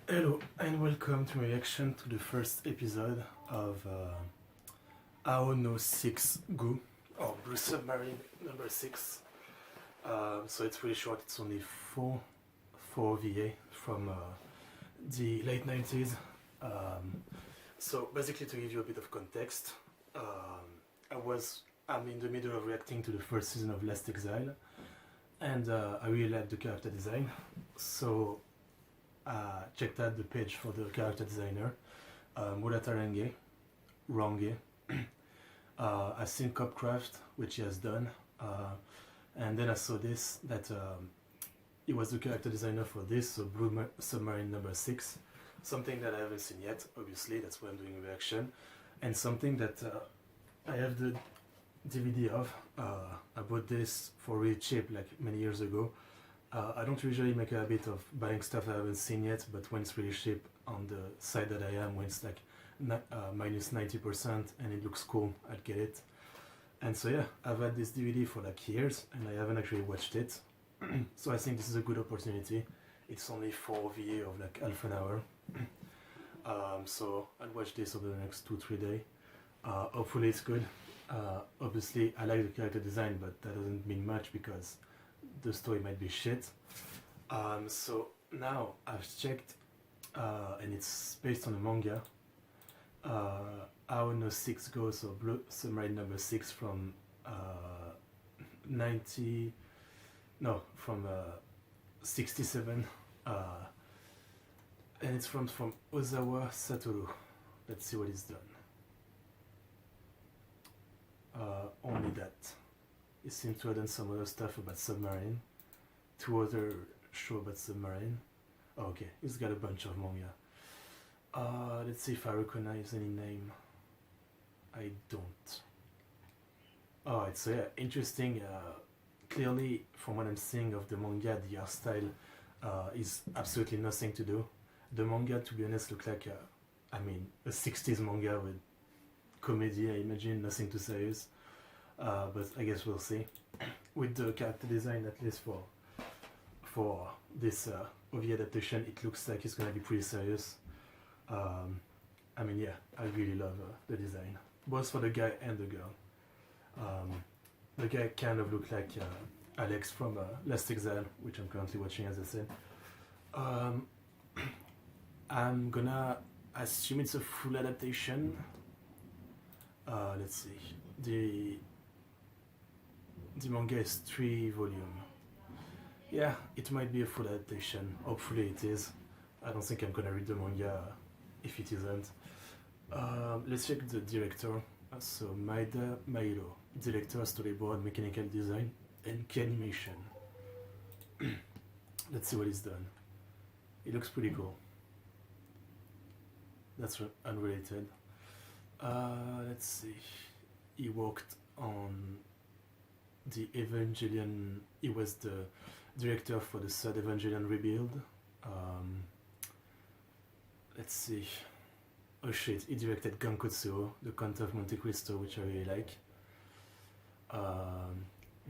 Hello and welcome to my reaction to the first episode of Ao no 6 Gu, or Blue Submarine number 6. So it's really short, it's only 4 VA from the late 90s. So basically, to give you a bit of context, I'm in the middle of reacting to the first season of Last Exile, and I really like the character design, so checked out the page for the character designer, Murata Range. I've seen Copcraft, which he has done, and then I saw this, that he was the character designer for this, so Blue Submarine number 6, something that I haven't seen yet, obviously, that's why I'm doing a reaction, and something that I have the DVD of. I bought this for really cheap, like many years ago. I don't usually make a habit of buying stuff I haven't seen yet, but when it's really cheap on the site that I am, when it's like minus 90% and it looks cool, I'd get it. And so yeah, I've had this DVD for like years and I haven't actually watched it. So I think this is a good opportunity. It's only 4 VA of like half an hour. So I'll watch this over the next 2-3 days. Hopefully it's good. Obviously I like the character design, but that doesn't mean much because the story might be shit. So now I've checked, and it's based on a manga. Ao no 6 Go, so Blue Submarine number 6 from 67, and it's from Ozawa Satoru. Let's see what he's done. Only that. He seems to have done some other stuff about Submarine, 2 other shows about Submarine. Oh, okay, he's got a bunch of manga. Let's see if I recognize any name. I don't. Oh, it's interesting. Clearly, from what I'm seeing of the manga, the art style is absolutely nothing to do. The manga, to be honest, looks like a 60s manga with comedy, I imagine, nothing too serious. But I guess we'll see. With the character design, at least for this OVA adaptation, it looks like it's gonna be pretty serious. Yeah, I really love the design, both for the guy and the girl. The guy kind of looked like Alex from Last Exile, which I'm currently watching, as I said. I'm gonna assume it's a full adaptation. Let's see. The manga is 3 volumes. Yeah, it might be a full adaptation. Hopefully it is. I don't think I'm gonna read the manga if it isn't. Let's check the director. So Maeda Mairo, director, storyboard, mechanical design, and key animation. Let's see what he's done. It looks pretty cool. That's unrelated. Let's see. He worked on the Evangelion. He was the director for the 3rd Evangelion Rebuild. Let's see. Oh shit, he directed Gankotsuo, The Count of Monte Cristo, which I really like.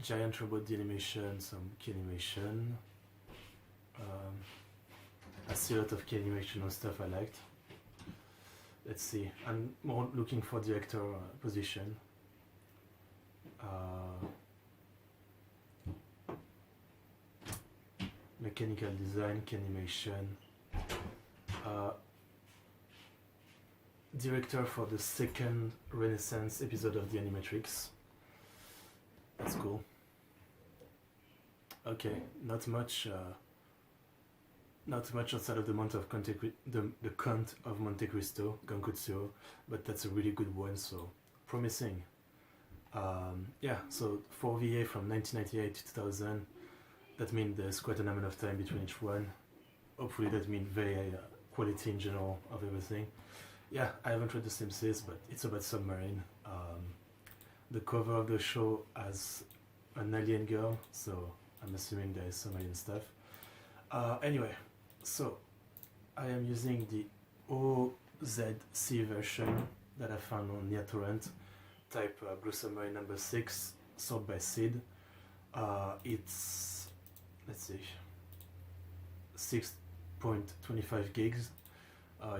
Giant Robot, the animation, some key animation. I see a lot of key animation and stuff I liked. Let's see, I'm more looking for director position. Mechanical design, key animation. Director for the 2nd Renaissance episode of the Animatrix. That's cool. Okay, not much outside of the Count of Monte Cristo, Gankotsuo, but that's a really good one, so promising. Yeah, so 4 VA from 1998 to 2000. That means there's quite an amount of time between each one. Hopefully that means very quality in general of everything. Yeah, I haven't read The Simpsons, but it's about Submarine. The cover of the show has an alien girl, so I'm assuming there is some alien stuff. Anyway, so I am using the OZC version that I found on NearTorrent, type Blue Submarine number 6, sold by Sid. It's, let's see, 2.25 gigs.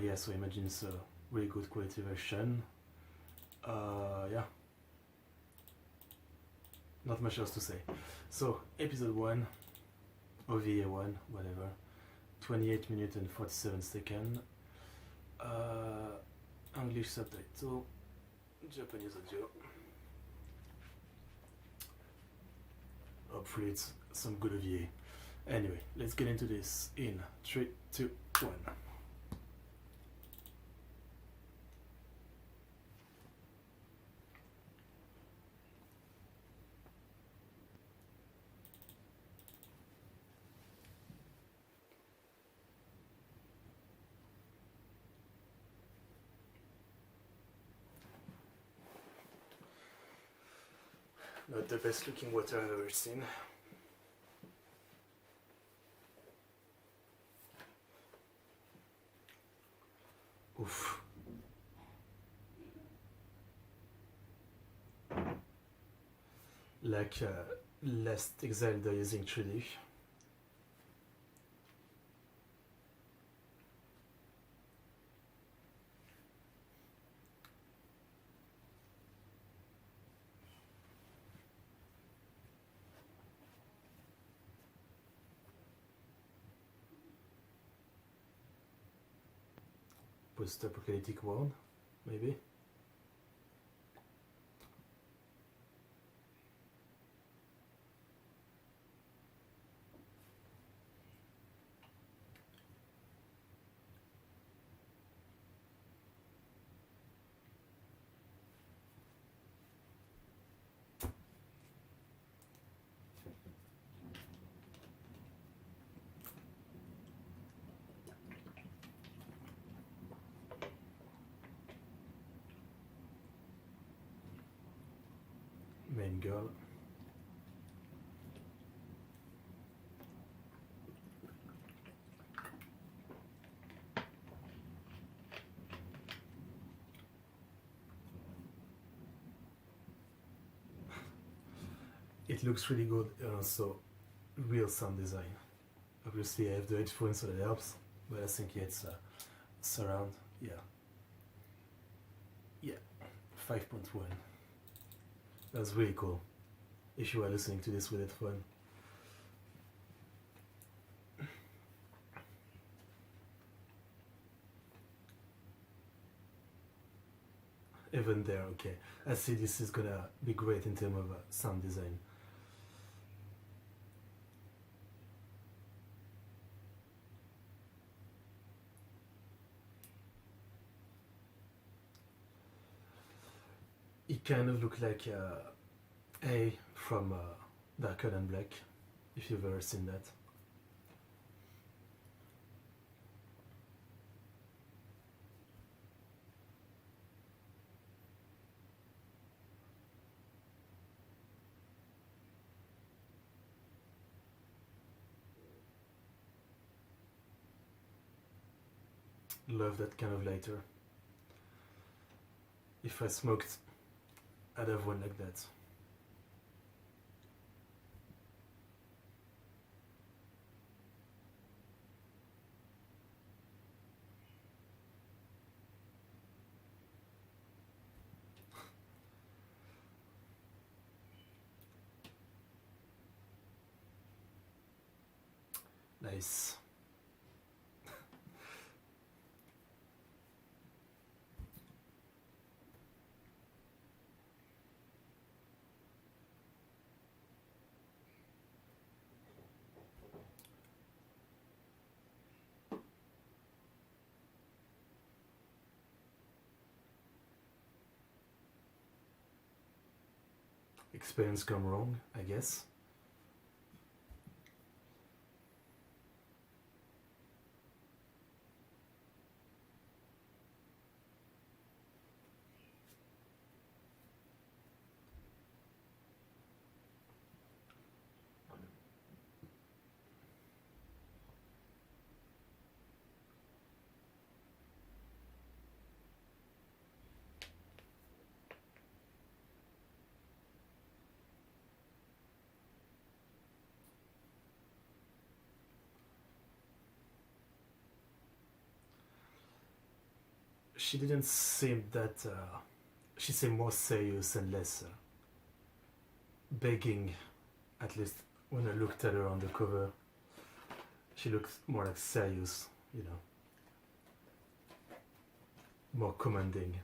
Yeah, so imagine it's a really good quality version. Yeah, not much else to say. So episode 1, OVA 1, whatever, 28 minutes and 47 seconds. English subtitle, Japanese audio. Hopefully it's some good OVA. Anyway, let's get into this in 3, 2, 1. Not the best looking water I've ever seen. Oof. Like last Exile they're using 3D. Post-apocalyptic world, maybe. Main girl. It looks really good and also real sound design. Obviously I have the headphones so that helps, but I think it's surround, yeah. Yeah, 5.1. That's really cool. If you are listening to this with headphone. Even there, okay. I see this is gonna be great in terms of sound design. It kind of looks like A from Darker Than Black, if you've ever seen that. Love that kind of lighter. If I smoked, I'd have one like that. Nice. Experience gone wrong, I guess. she didn't seem that. She seemed more serious and less begging. At least when I looked at her on the cover, she looked more like serious, you know, more commanding.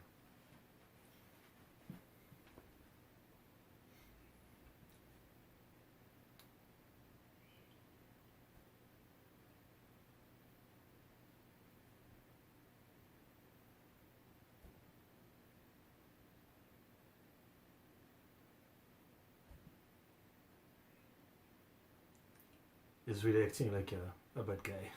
He's really acting like a bad guy.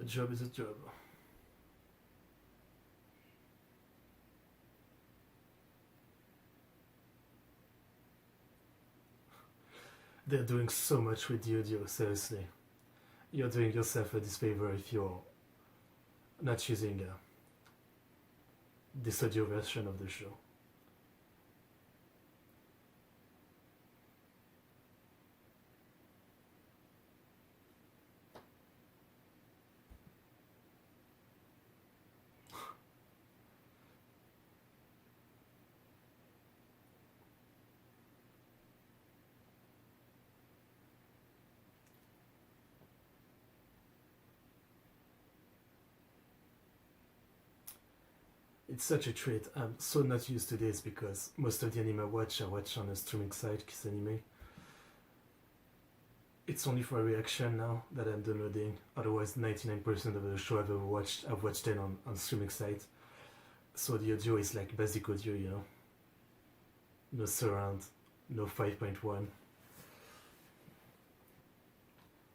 A job is a job. They're doing so much with the audio, seriously. You're doing yourself a disfavor if you're not using this audio version of the show. It's such a treat. I'm so not used to this because most of the anime I watch on a streaming site, Kiss Anime. It's only for a reaction now that I'm downloading. Otherwise, 99% of the show I've ever watched, I've watched it on streaming site. So the audio is like basic audio, you know. No surround, no 5.1.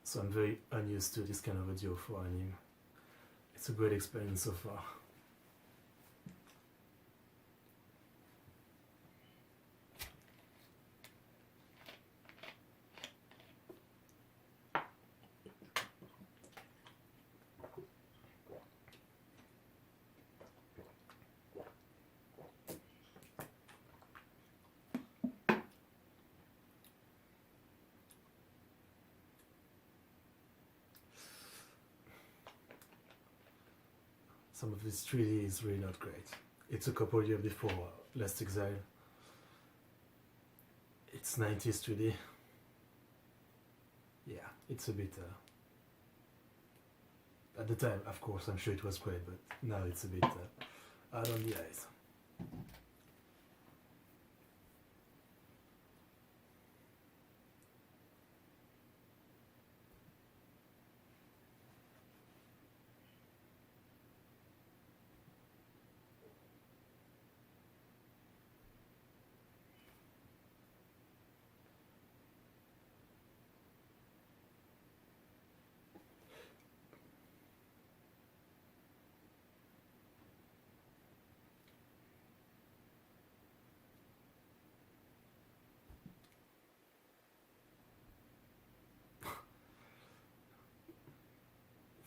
So I'm very unused to this kind of audio for anime. It's a great experience so far. Some of this 3D is really not great. It's a couple years before Last Exile. It's 90s 3D. Yeah, it's a bit... at the time, of course, I'm sure it was great, but now it's a bit hard on the eyes.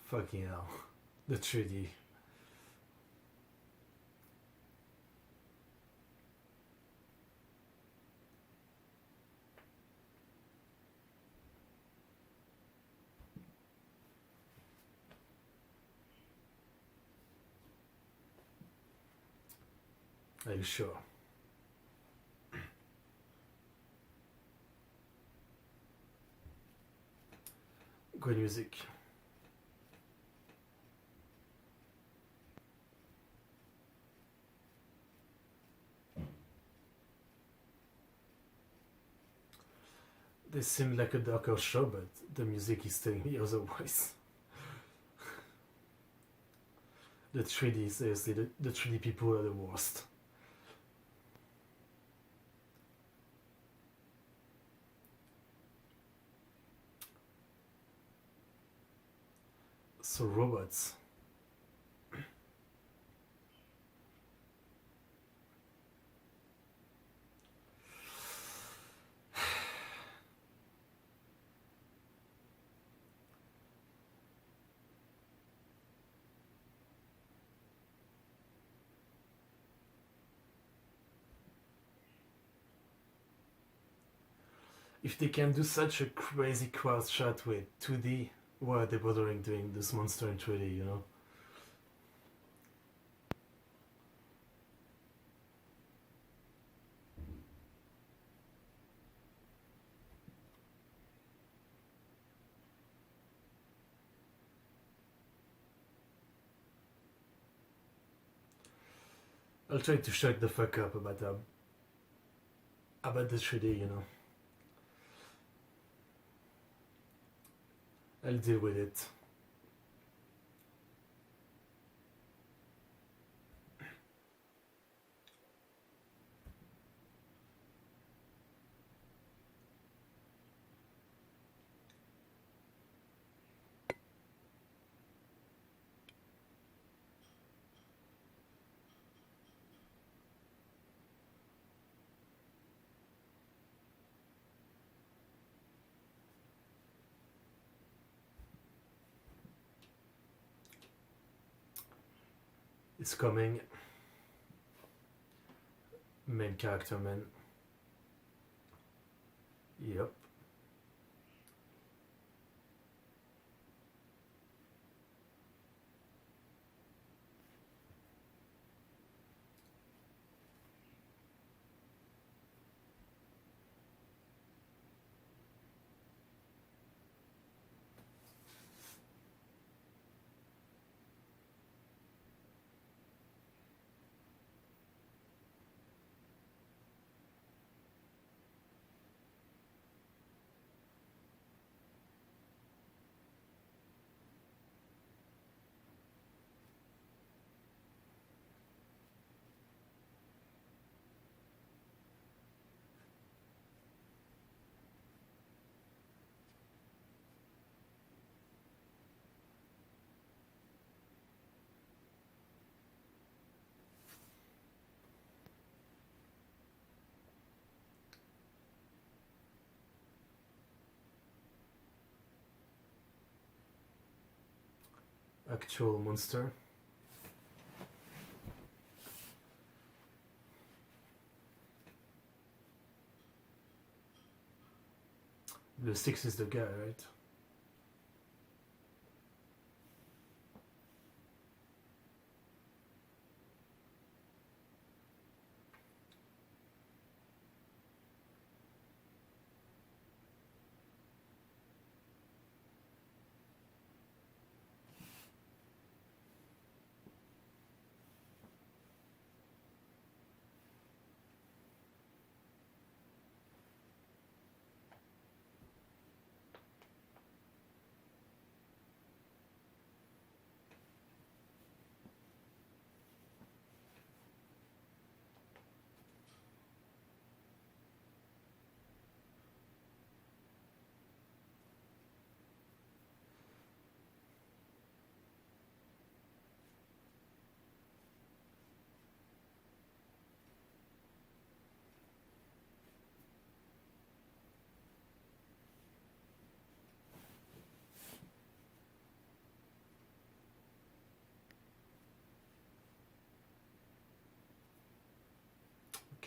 Fucking hell. The 3D. Are you sure? Good music. This seemed like a darker show, but the music is telling me otherwise. The 3D, seriously, the 3D people are the worst. So robots. if they can do such a crazy crowd shot with 2D, why are they bothering doing this monster in 3D, you know? I'll try to shut the fuck up about the 3D, you know. I'll deal with it. It's coming. Main character, man. Yep. Actual monster. The 6 is the guy, right?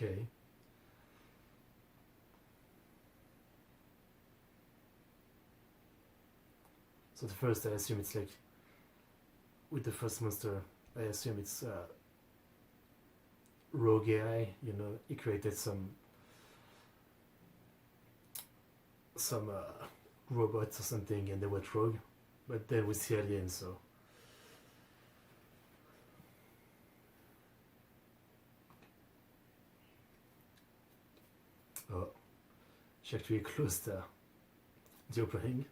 Okay. So the first, I assume it's like, with the first monster, I assume it's rogue AI, you know, he created some robots or something and they were rogue, but then we see aliens, so oh, she actually closed the opening.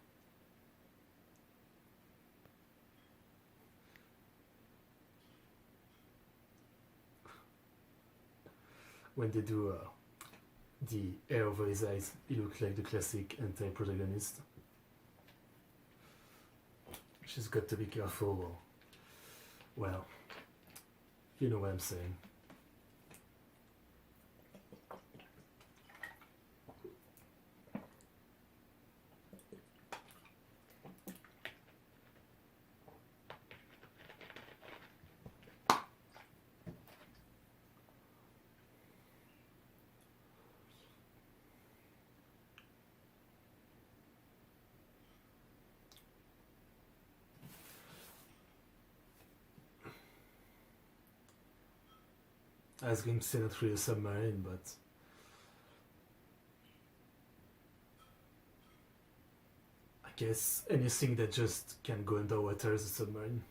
When they do the hair over his eyes, he looks like the classic anti-protagonist. She's got to be careful. Well, you know what I'm saying. I was going to say not really a submarine, but I guess anything that just can go underwater is a submarine.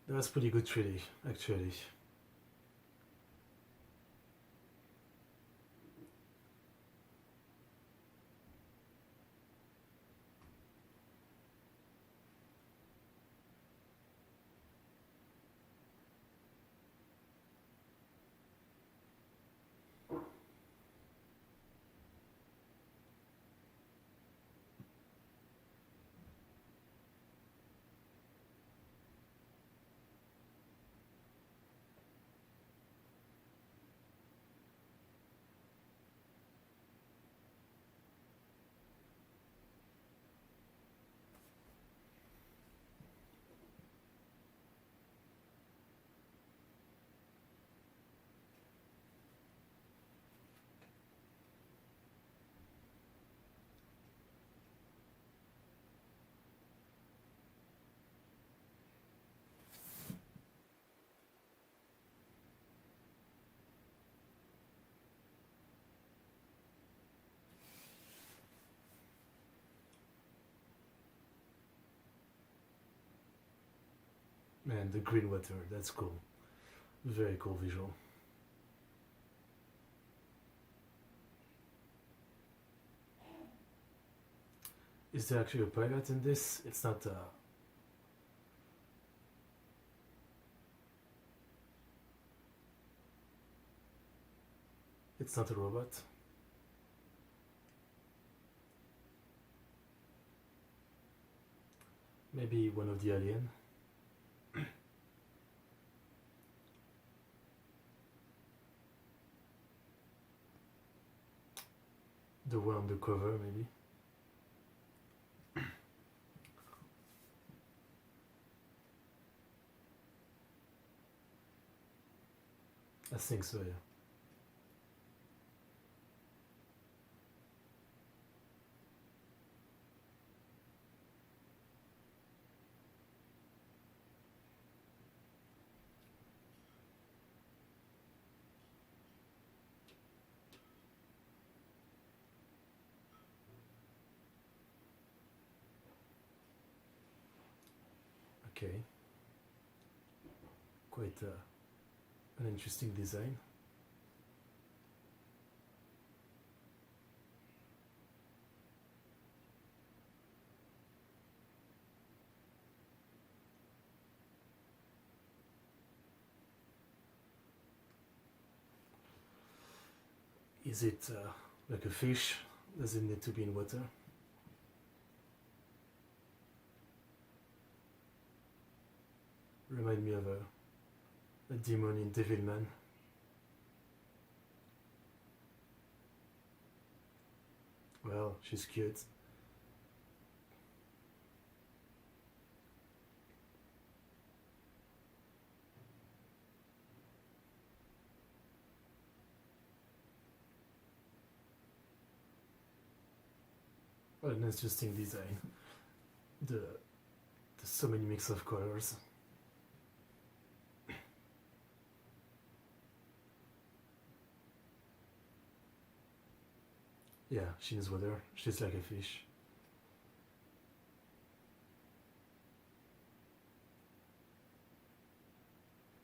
That was pretty good, really, actually. Man, the green water, that's cool. Very cool visual. Is there actually a pilot in this? It's not it's not a robot. Maybe one of the alien. The one on the cover, maybe. I think so, yeah. Okay. Quite an interesting design. Is it like a fish? Does it need to be in water? Remind me of a demon in Devilman. Well, she's cute. What an interesting design. The so many mix of colors. Yeah, she knows water. She's like a fish.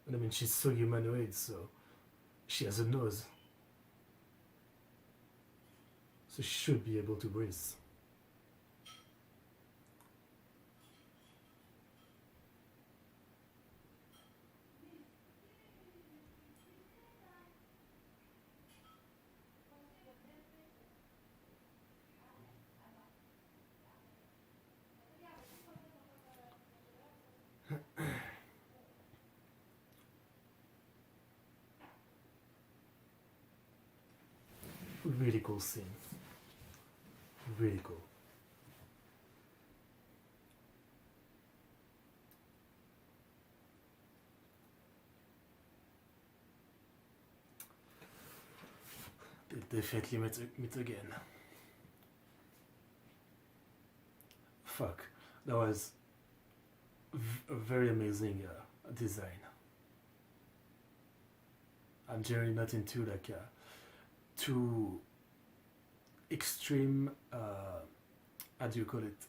And I mean, she's so humanoid, so she has a nose. So she should be able to breathe. Really cool scene. Really cool. definitely meet again. Fuck, that was a very amazing design. I'm generally not into like too extreme. How do you call it?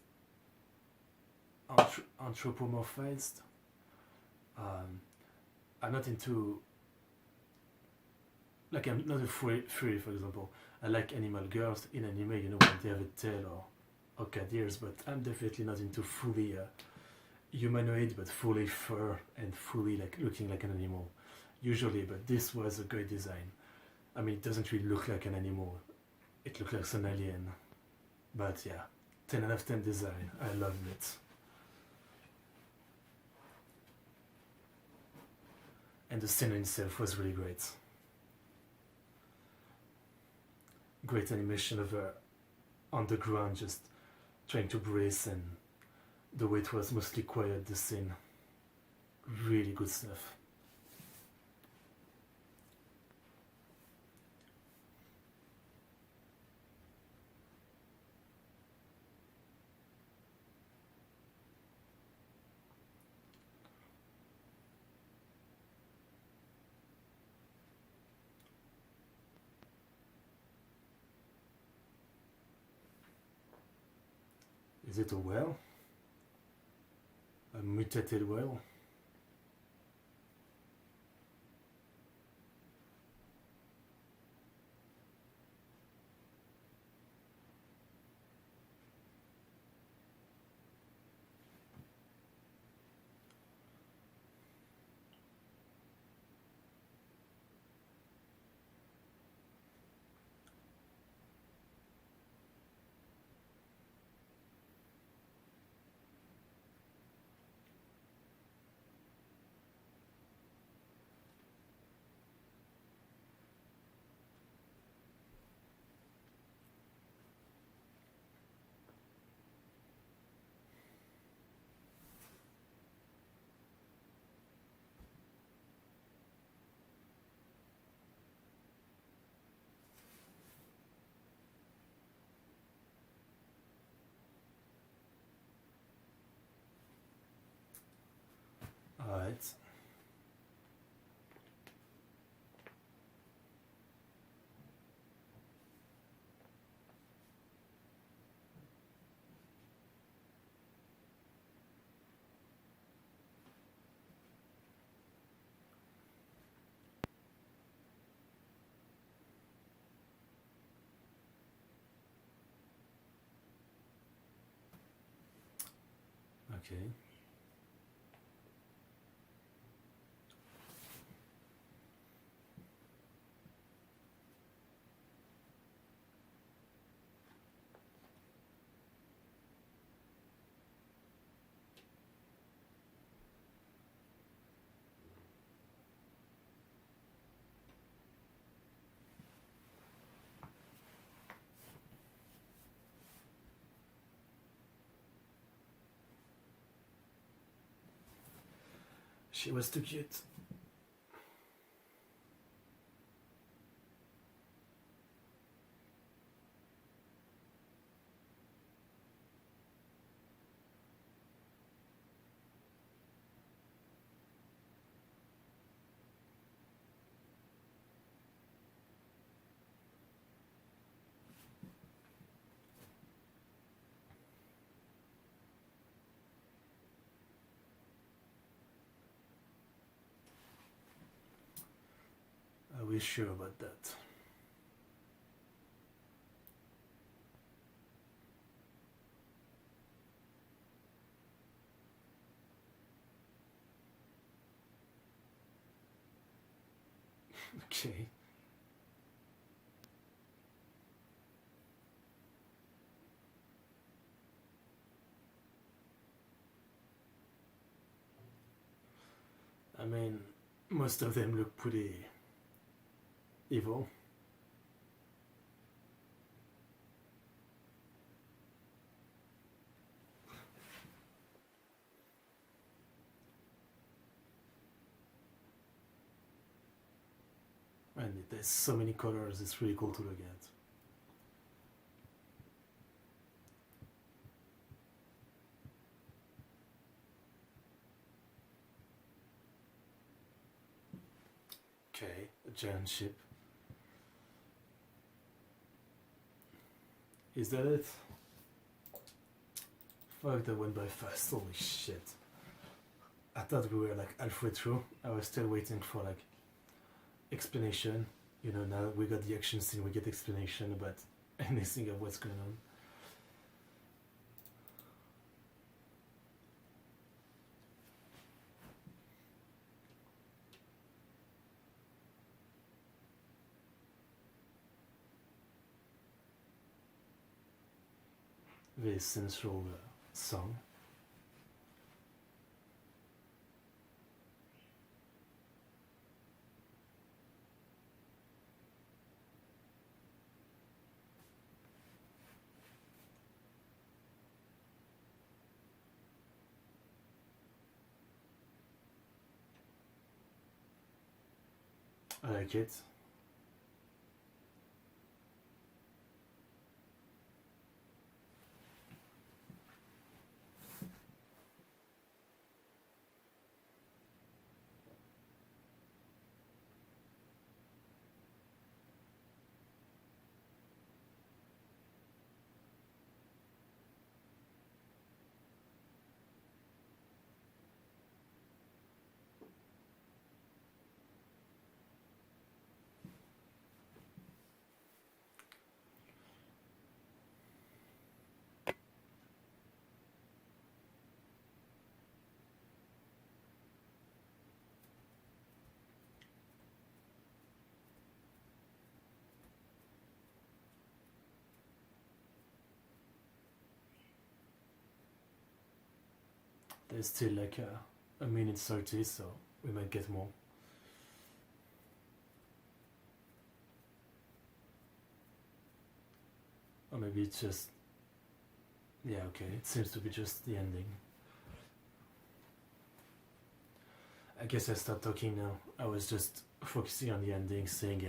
Anthropomorphized. Um, I'm not into like I'm not a furry, for example. I like animal girls in anime, you know, when they have a tail or cat ears, but I'm definitely not into fully humanoid, but fully fur and fully like looking like an animal. Usually, but this was a great design. I mean, it doesn't really look like an animal. It looks like an alien. But yeah, 10 out of 10 design. I loved it. And the scene itself was really great. Great animation of her on the ground, just trying to brace, and the way it was mostly quiet, the scene. Really good stuff. Is it a whale? A mutated whale? Alright. Okay. She was too cute. Are we sure about that? Okay. I mean, most of them look pretty evil. And there's so many colors, it's really cool to look at. Okay, a giant ship. Is that it? Fuck, that went by fast, holy shit. I thought we were like halfway through. I was still waiting for like explanation. You know, now we got the action scene, we get explanation about anything of what's going on. Very sensual song. I like it. There's still like a minute 30, so we might get more. Or maybe it's just... Yeah, okay, it seems to be just the ending. I guess I start talking now. I was just focusing on the ending, saying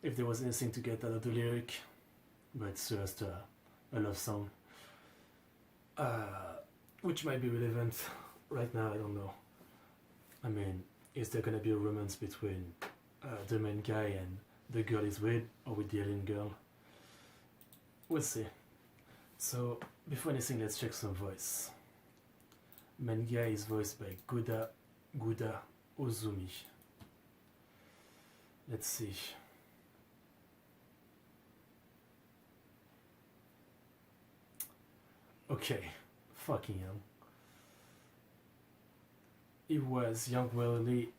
if there was anything to get out of the lyric, but it's just a love song. Which might be relevant right now, I don't know. I mean, is there gonna be a romance between the main guy and the girl he's with, or with the alien girl? We'll see. So, before anything, let's check some voice. Main guy is voiced by Guda Ozumi. Let's see. Okay, fucking hell. It was Young Welly.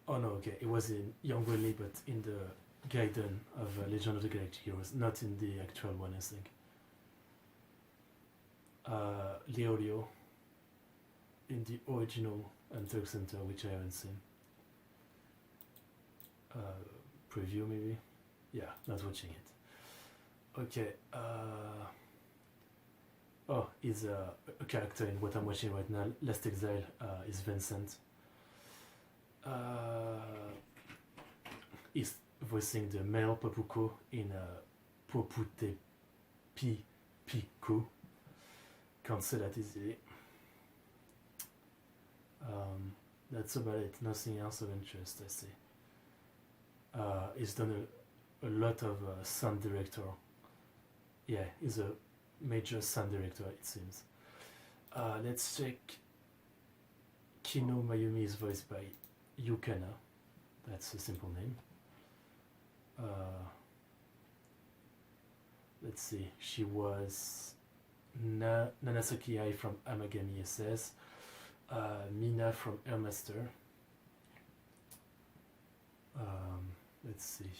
Oh no, okay, it was in Young Welly, but in the Gaiden of Legend of the Galactic Heroes, not in the actual one, I think. Leolio in the original Untucked Center, which I haven't seen. Preview maybe? Yeah, not watching it. Okay. Oh, he's a character in what I'm watching right now. Last Exile is Vincent. He's voicing the male Papuko in Popute Piku. Can't say that easily. That's about it. Nothing else of interest, I see. He's done a lot of sound director. Yeah, he's a major sound director, it seems. Let's check. Kino Mayumi is voiced by Yukana. That's a simple name. Let's see. She was Nanasaki Ai from Amagami SS. Mina from Airmaster. Let's see.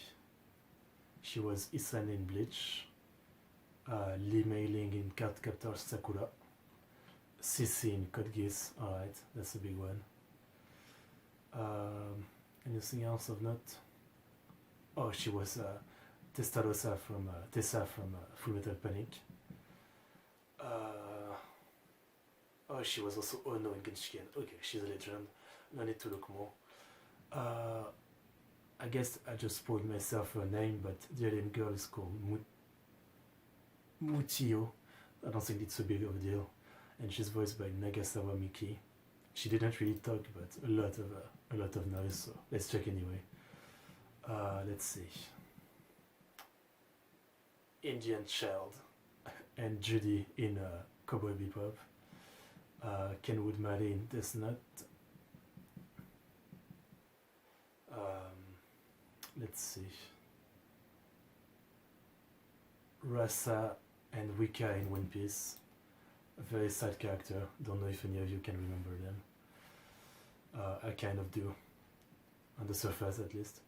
She was Isan in Bleach. Lee Mei-ling in Cardcaptor Sakura. Sissy in Code Geass. Alright, that's a big one. Anything else of note? Oh, she was Testarossa from Tessa from Full Metal Panic. Oh, she was also Ono in Genshiken. Okay, she's a legend. No need to look more. guess I just spoiled myself her name, but the alien girl is called Mutio. I don't think it's a big of a deal. And she's voiced by Nagasawa Miki. She didn't really talk, but a lot of noise. So let's check anyway. Let's see. Indian Child and Judy in Cowboy Bebop. Kenwood Malley in Death Note. Let's see. Rasa and Wicca in One Piece. A very sad character. Don't know if any of you can remember them. I kind of do, on the surface at least.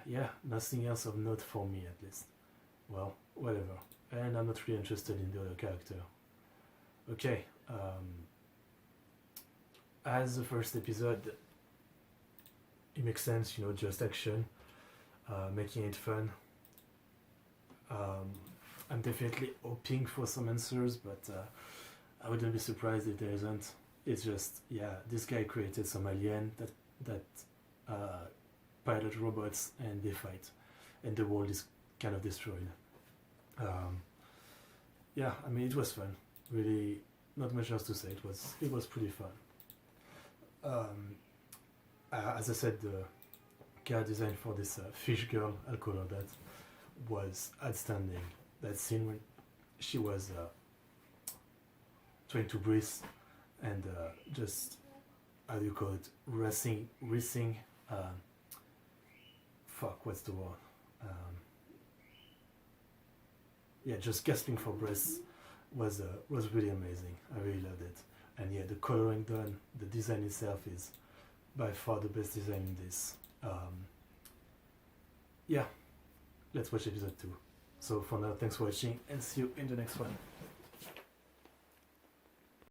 Yeah, nothing else of note for me at least. Well, whatever. And I'm not really interested in the other character. Okay, as the first episode, it makes sense, you know, just action, making it fun. I'm definitely hoping for some answers, but I wouldn't be surprised if there isn't. It's just, yeah, this guy created some alien that pilot robots and they fight, and the world is kind of destroyed. Yeah, I mean, it was fun. Really, not much else to say. It was pretty fun. As I said, the character design for this fish girl, I'll call her that, was outstanding. That scene when she was trying to breathe and just, how do you call it, racing, fuck, what's the word? Yeah, just gasping for breath was really amazing. I really loved it. And yeah, the coloring done, the design itself is by far the best design in this. Yeah, let's watch episode 2. So for now, thanks for watching and see you in the next one.